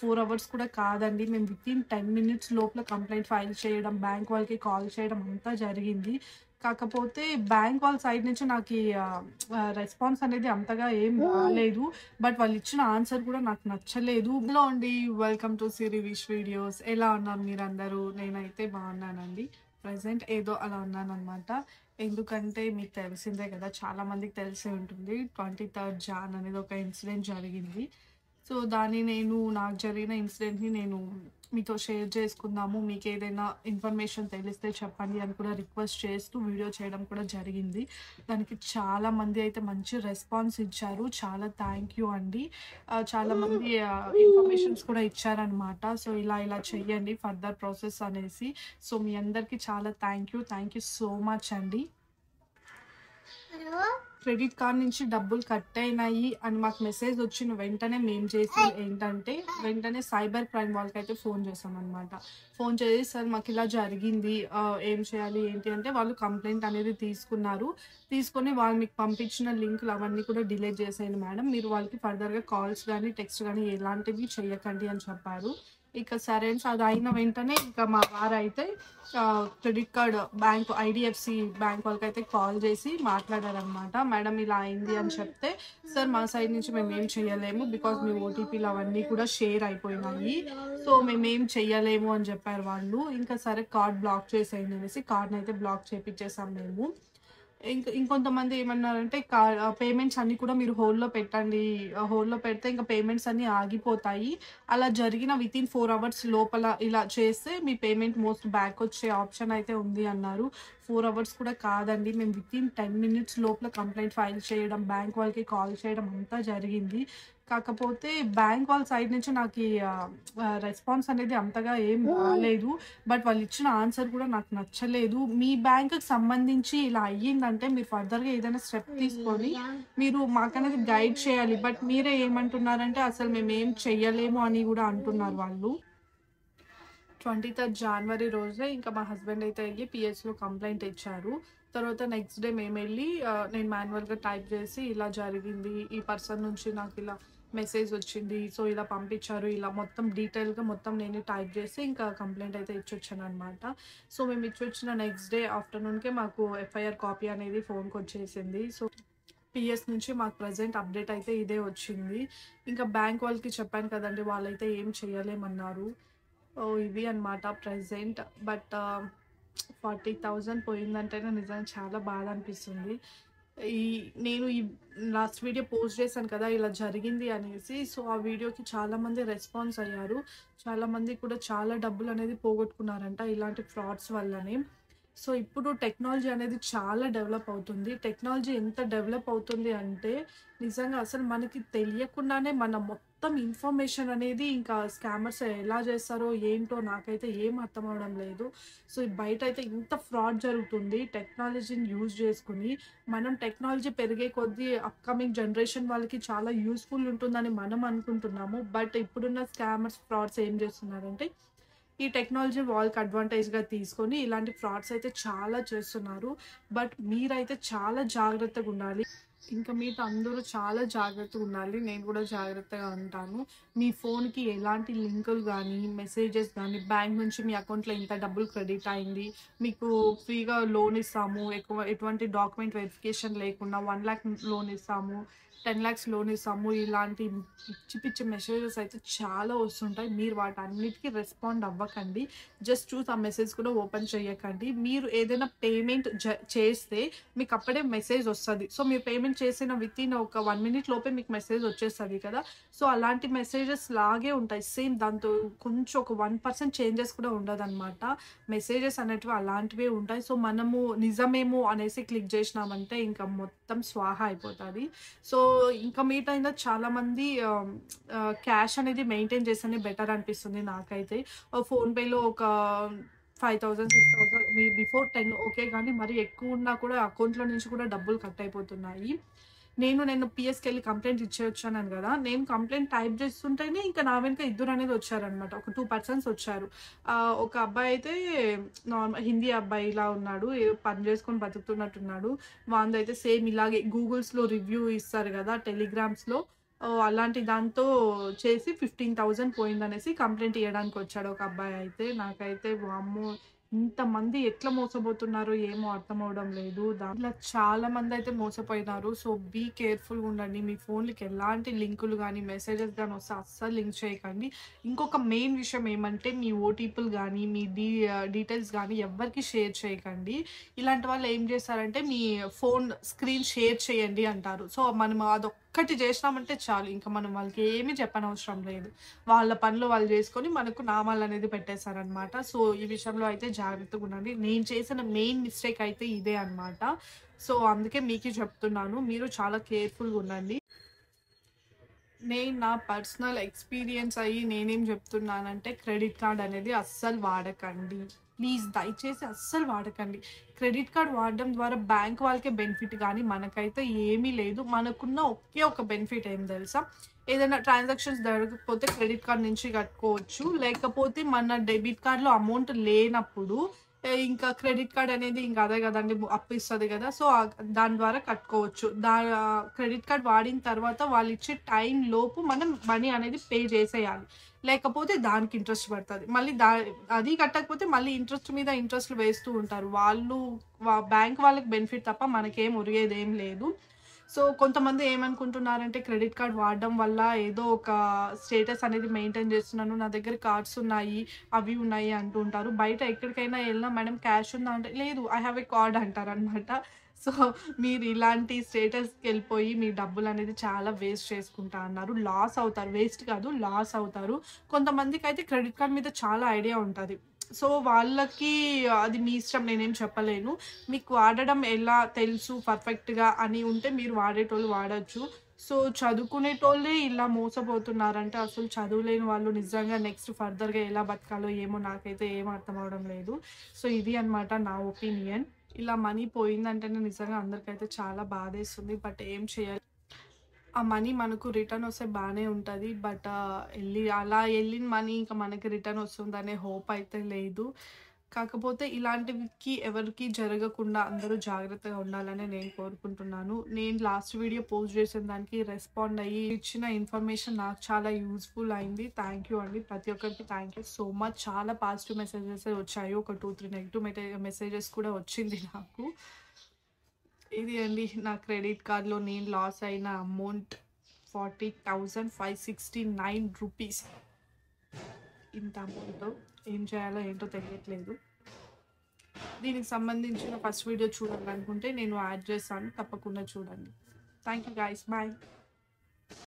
4 hours కూడా కాదండి. మేము వితిన్ 10 మినిట్స్ లోపల కంప్లెయింట్ ఫైల్ చేయడం, బ్యాంక్ వాళ్ళకి కాల్ చేయడం అంతా జరిగింది. కాకపోతే బ్యాంక్ వాళ్ళ సైడ్ నుంచి నాకీ రెస్పాన్స్ అనేది అంతగా ఏం రాలేదు. బట్ వాళ్ళిచ్చిన ఆన్సర్ కూడా నాకు నచ్చలేదు. హలో అండి. Welcome to Siri wish videos. ఎలా ఉన్నారు మీరందరూ? నేనైతే బాగున్నానండి. ప్రెజెంట్ ఏదో అలా ఉన్నాననమాట. ఎందుకంటే మీకు తెలిసిందే కదా! చాలా మందికి తెలిసే ఉంటుంది. 23 జాన్ అనేది ఒక ఇన్సిడెంట్ జరిగింది. సో, నాకు జరిగిన ఇన్సిడెంట్‌ని నేను మీతో షేర్ చేసుకుందాము. మీకేదైనా ఇన్ఫర్మేషన్ తెలిస్తే చెప్పండి అని కూడా రిక్వెస్ట్ చేస్తూ వీడియో చేయడం కూడా జరిగింది. దానికి చాలామంది అయితే మంచి రెస్పాన్స్ ఇచ్చారు. చాలా థ్యాంక్ యూ అండి. చాలామంది ఇన్ఫర్మేషన్స్ కూడా ఇచ్చారనమాట. సో, ఇలా చెయ్యండి ఫర్దర్ ప్రాసెస్ అనేసి. సో, మీ అందరికీ చాలా థ్యాంక్ యూ సో మచ్ అండి. క్రెడిట్ కార్డ్ నుంచి డబ్బులు కట్ అయినాయి అని మాకు మెసేజ్ వచ్చిన వెంటనే మేము చేసింది ఏంటంటే, వెంటనే సైబర్ క్రైమ్ వాళ్ళకైతే ఫోన్ చేసామన్నమాట. ఫోన్ చేసి సార్ మాకు ఇలా జరిగింది, ఏం చేయాలి ఏంటి అంటే, వాళ్ళు కంప్లైంట్ అనేది తీసుకొని వాళ్ళు మీకు పంపించిన లింకులు అవన్నీ కూడా డిలీట్ చేసేయండి మేడం, మీరు వాళ్ళకి ఫర్దర్గా కాల్స్ కానీ టెక్స్ట్ కానీ ఎలాంటివి చేయకండి అని చెప్పారు. ఇక సరే అని అది అయిన వెంటనే ఇంకా మా వారైతే credit card bank IDFC bank వాళ్ళకైతే కాల్ చేసి మాట్లాడారనమాట. మేడం ఇలా అయింది అని చెప్తే, సార్ మా సైడ్ నుంచి మేము ఏం చేయలేము, బికాజ్ మీ ఓటీపీలు అవన్నీ కూడా షేర్ అయిపోయినాయి, సో మేమేం చెయ్యలేము అని చెప్పారు వాళ్ళు. ఇంకా సరే కార్డ్ బ్లాక్ చేసేయండి అనేసి కార్డ్ని అయితే బ్లాక్ చేయించేసాం మేము. ఇంకొంతమంది ఏమన్నారంటే, పేమెంట్స్ అన్నీ కూడా మీరు హోల్డ్లో పెట్టండి, హోల్డ్లో పెడితే ఇంకా పేమెంట్స్ అన్నీ ఆగిపోతాయి, అలా జరిగిన వితిన్ 4 అవర్స్ లోపల ఇలా చేస్తే మీ పేమెంట్ మోస్ట్ బ్యాక్ వచ్చే ఆప్షన్ అయితే ఉంది అన్నారు. 4 అవర్స్ కూడా కాదండి. మేము వితిన్ 10 మినిట్స్ లోపల కంప్లైంట్ ఫైల్ చేయడం, బ్యాంక్ వాళ్ళకి కాల్ చేయడం అంతా జరిగింది. కాకపోతే బ్యాంక్ వాళ్ళ సైడ్ నుంచి నాకు రెస్పాన్స్ అనేది అంతగా ఏం రాలేదు. బట్ వాళ్ళు ఇచ్చిన ఆన్సర్ కూడా నాకు నచ్చలేదు. మీ బ్యాంకుకి సంబంధించి ఇలా అయ్యిందంటే మీరు ఫర్దర్గా ఏదైనా స్టెప్ తీసుకొని మీరు మాకనేది గైడ్ చేయాలి. బట్ మీరే ఏమంటున్నారంటే, అసలు మేము ఏం చెయ్యలేము అని కూడా అంటున్నారు వాళ్ళు. 23 జనవరి రోజే ఇంకా మా హస్బెండ్ అయితే వెళ్ళి పిఎస్లో కంప్లైంట్ ఇచ్చారు. తర్వాత నెక్స్ట్ డే మేము వెళ్ళి నేను మాన్యువల్గా టైప్ చేసి ఇలా జరిగింది, ఈ పర్సన్ నుంచి నాకు ఇలా మెసేజ్ వచ్చింది, సో ఇలా పంపించారు, ఇలా మొత్తం డీటెయిల్గా మొత్తం నేను టైప్ చేసి ఇంకా కంప్లైంట్ అయితే ఇచ్చొచ్చాను అనమాట. సో మేము ఇచ్చొచ్చిన నెక్స్ట్ డే ఆఫ్టర్నూన్కే మాకు ఎఫ్ఐఆర్ కాపీ అనేది ఫోన్కి వచ్చేసింది. సో పిఎస్ నుంచి మాకు ప్రజెంట్ అప్డేట్ అయితే ఇదే వచ్చింది. ఇంకా బ్యాంక్ వాళ్ళకి చెప్పాను కదండి, వాళ్ళైతే ఏం చేయలేమన్నారు. ఇవి అనమాట ప్రజెంట్. బట్ 40,000 పోయిందంటేనే నిజంగా చాలా బాధ అనిపిస్తుంది. నేను ఈ లాస్ట్ వీడియో పోస్ట్ చేశాను కదా ఇలా జరిగింది అనేసి. సో ఆ వీడియోకి చాలామంది రెస్పాన్స్ అయ్యారు. చాలామంది కూడా చాలా డబ్బులు అనేది పోగొట్టుకున్నారంట ఇలాంటి ఫ్రాడ్స్ వల్లనే. సో ఇప్పుడు టెక్నాలజీ అనేది చాలా డెవలప్ అవుతుంది. టెక్నాలజీ ఎంత డెవలప్ అవుతుంది అంటే, నిజంగా అసలు మనకి తెలియకుండానే మన మొత్తం ఇన్ఫర్మేషన్ అనేది ఇంకా స్కామర్స్ ఎలా చేస్తారో ఏంటో నాకైతే ఏం అర్థం అవడం లేదు. సో బయట అయితే ఇంత ఫ్రాడ్ జరుగుతుంది. టెక్నాలజీని యూజ్ చేసుకుని మనం టెక్నాలజీ పెరిగే కొద్దీ అప్కమింగ్ జనరేషన్ వాళ్ళకి చాలా యూస్ఫుల్ ఉంటుందని మనం అనుకుంటున్నాము. బట్ ఇప్పుడున్న స్కామర్స్ ఫ్రాడ్స్ ఏం చేస్తున్నారంటే, ఈ టెక్నాలజీ వాళ్ళకి అడ్వాంటేజ్గా తీసుకొని ఇలాంటి ఫ్రాడ్స్ అయితే చాలా చేస్తున్నారు. బట్ మీరైతే చాలా జాగ్రత్తగా ఉండాలి. ఇంకా మీతో అందరూ చాలా జాగ్రత్తగా ఉండాలి. నేను కూడా జాగ్రత్తగా ఉంటాను. మీ ఫోన్కి ఎలాంటి లింకులు కానీ మెసేజెస్ కానీ, బ్యాంక్ నుంచి మీ అకౌంట్లో ఇంత డబ్బులు క్రెడిట్ అయింది, మీకు ఫ్రీగా లోన్ ఇస్తాము, ఎటువంటి డాక్యుమెంట్ వెరిఫికేషన్ లేకుండా 1 lakh లోన్ ఇస్తాము, 10 lakhs లోన్ ఇస్తాము, ఇలాంటి పిచ్చి మెసేజెస్ అయితే చాలా వస్తుంటాయి. మీరు వాటన్నిటికీ రెస్పాండ్ అవ్వకండి. జస్ట్ చూసి ఆ మెసేజ్ కూడా ఓపెన్ చేయకండి. మీరు ఏదైనా పేమెంట్ చేస్తే మీకు అప్పుడే మెసేజ్ వస్తుంది. సో మీరు పేమెంట్ చేసిన వితిన్ ఒక 1 minute లోపే మీకు మెసేజ్ వచ్చేస్తుంది కదా. సో అలాంటి మెసేజెస్ లాగే ఉంటాయి సేమ్. దాంతో కొంచెం ఒక 1% చేంజెస్ కూడా ఉండదన్నమాట. మెసేజెస్ అనేటివి అలాంటివే ఉంటాయి. సో మనము నిజమేమో అనేసి క్లిక్ చేసినామంటే ఇంకా మొత్తం స్వాహా అయిపోతుంది. సో ఇంకా మీటైనా చాలామంది క్యాష్ అనేది మెయింటైన్ చేస్తేనే బెటర్ అనిపిస్తుంది నాకైతే. ఫోన్పేలో ఒక 5,000 6,000 బిఫోర్ 10 ఓకే, కానీ మరి ఎక్కువ ఉన్నా కూడా అకౌంట్లో నుంచి కూడా డబ్బులు కట్ అయిపోతున్నాయి. నేను పిఎస్కి వెళ్ళి కంప్లైంట్ ఇచ్చేయొచ్చాను కదా. నేను కంప్లైంట్ టైప్ చేస్తుంటేనే ఇంకా నా వెనుక ఇద్దరు అనేది వచ్చారనమాట. ఒక 2 persons వచ్చారు. ఒక అబ్బాయి అయితే నార్మల్ హిందీ అబ్బాయి ఇలా ఉన్నాడు, పని చేసుకొని బతుకుతున్నట్టున్నాడు. వాందైతే సేమ్ ఇలాగే గూగుల్స్లో రివ్యూ ఇస్తారు కదా టెలిగ్రామ్స్లో, అలాంటి దాంతో చేసి 15,000 పోయిందనేసి కంప్లెయింట్ ఇయ్యడానికి వచ్చాడు ఒక అబ్బాయి అయితే. నాకైతే వామ్మో! ఇంతమంది ఎట్లా మోసపోతున్నారో ఏమో అర్థమవ్వడం లేదు. దాంట్లో చాలా మందయితే మోసపోయినారు. సో, బీ కేర్‌ఫుల్‌గా ఉండండి. మీ ఫోన్‌లకి ఎలాంటి లింకులు గానీ, మెసేజెస్ గానీ వస్తే అస్సలు లింక్ చేయకండి. ఇంకొక మెయిన్ విషయం ఏమంటే మీ ఓటీపీలు గానీ, మీ డీటెయిల్స్ గానీ ఎవ్వరికీ షేర్ చేయకండి. ఇలాంటి వాళ్ళు ఏం చేస్తారంటే మీ ఫోన్ స్క్రీన్ షేర్ చేయండి అంటారు. సో, మనం అదొక్కటి చేసినామంటే చాలు. ఇంక మనం వాళ్ళకి ఏమీ చెప్పనవసరం లేదు. వాళ్ళ పనులు వాళ్ళు చేసుకొని మనకు నామాలనేది పెట్టేశారనమాట. సో, ఈ విషయంలో అయితే జాగ్రత్తగా ఉండండి. నేను చేసిన మెయిన్ మిస్టేక్ అయితే ఇదే అనమాట. సో, అందుకే మీకే చెప్తున్నాను. మీరు చాలా కేర్‌ఫుల్‌గా ఉండండి. నేను నా పర్సనల్ ఎక్స్‌పీరియన్స్ అయ్యి నేనేం చెప్తున్నానంటే క్రెడిట్ కార్డ్ అనేది అస్సలు వాడకండి. ప్లీజ్ దయచేసి అస్సలు వాడకండి. క్రెడిట్ కార్డ్ వాడడం ద్వారా బ్యాంక్ వాళ్ళకే బెనిఫిట్ గానీ మనకైతే ఏమీ లేదు. మనకున్న ఒకే ఒక బెనిఫిట్ ఏం తెలుసా? ఏదైనా ట్రాన్సాక్షన్స్ జరగకపోతే క్రెడిట్ కార్డ్ నుంచి కట్టుకోవచ్చు. లేకపోతే మన డెబిట్ కార్డ్‌లో అమౌంట్ లేనప్పుడు ఇంకా క్రెడిట్ కార్డ్ అనేది ఇంకా అదే కదండీ అప్పిస్తది కదా! సో, దాని ద్వారా కట్టుకోవచ్చు. క్రెడిట్ కార్డ్ వాడిన తర్వాత వాళ్ళిచ్చే టైం లోపు మనం మనీ అనేది పే చేసేయాలి. లేకపోతే దానికి ఇంట్రెస్ట్ పడతది. మళ్ళీ అది కట్టకపోతే మళ్ళీ ఇంట్రెస్ట్ మీద ఇంట్రెస్ట్‌లు వేస్తూ ఉంటారు. వాళ్ళు బ్యాంక్ వాళ్ళకి బెనిఫిట్ తప్ప మనకేం ఒరిగేదేం లేదు. సో, కొంతమంది ఏమనుకుంటున్నారంటే క్రెడిట్ కార్డ్ వాడడం వల్ల ఏదో ఒక స్టేటస్ అనేది మెయింటైన్ చేస్తున్నాను. నా దగ్గర కార్డ్స్ ఉన్నాయి, అవి ఉన్నాయి అంటూ ఉంటారు. బయట ఎక్కడికైనా ఎళ్ళినా మేడం క్యాష్ ఉందా అంటే, లేదు ఐ హావ్ ఎ కార్డ్ అంటారనమాట. సో, మీరు ఇలాంటి స్టేటస్‌కెళ్ళిపోయి మీ డబ్బులనేది చాలా వేస్ట్ చేసుకుంటా అన్నారు. లాస్ అవుతారు. వేస్ట్ కాదు లాస్ అవుతారు. కొంతమందికైతే క్రెడిట్ కార్డ్ మీద చాలా ఐడియా ఉంటది. సో, వాళ్ళకి అది మీ ఇష్టం నేనేం చెప్పలేను. మీకు వాడడం ఎలా తెలుసు పర్ఫెక్ట్‌గా అని ఉంటే మీరు వాడేటోళ్ళు వాడొచ్చు. సో, చదువుకునేటోళ్ళే ఇలా మోసపోతున్నారంటే అసలు చదువులేని వాళ్ళు నిజంగా నెక్స్ట్ ఫర్దర్‌గా ఎలా బతకాలో ఏమో నాకైతే ఏం అర్థం అవ్వడం లేదు. సో, ఇది అన్నమాట నా ఒపీనియన్. ఇలా మనీ పోయిందంటేనే నిజంగా అందరికైతే చాలా బాధేస్తుంది. బట్ ఏం చేయాలి? ఆ మనీ మనకు రిటర్న్ వస్తే బానే ఉంటది. బట్ అలా ఎళ్ళిన మనీ ఇంకా మనకి రిటర్న్ వస్తుందనే హోప్ అయితే లేదు. కాకపోతే ఇలాంటివికి ఎవరికీ జరగకుండా అందరూ జాగ్రత్తగా ఉండాలని నేను కోరుకుంటున్నాను. నేను లాస్ట్ వీడియో పోస్ట్ చేసిన దానికి రెస్పాండ్ అయ్యి ఇచ్చిన ఇన్ఫర్మేషన్ నాకు చాలా యూజ్‌ఫుల్ అయింది. థ్యాంక్ యూ అండి. ప్రతి ఒక్కరికి థ్యాంక్ యూ సో మచ్. చాలా పాజిటివ్ మెసేజెసే వచ్చాయి. ఒక 2, 3 నెగెటివ్ మెసేజెస్ కూడా వచ్చింది నాకు. ఇది అండి నా క్రెడిట్ కార్డ్‌లో నేను లాస్ అయిన అమౌంట్ 40,569 రూపీస్. ఇంత అమౌంట్ ఏం చేయాలో ఏంటో తెలియట్లేదు. దీనికి సంబంధించిన ఫస్ట్ వీడియో చూడాలనుకుంటే నేను యాడ్ చేస్తాను. తప్పకుండా చూడండి. Thank you guys. బాయ్.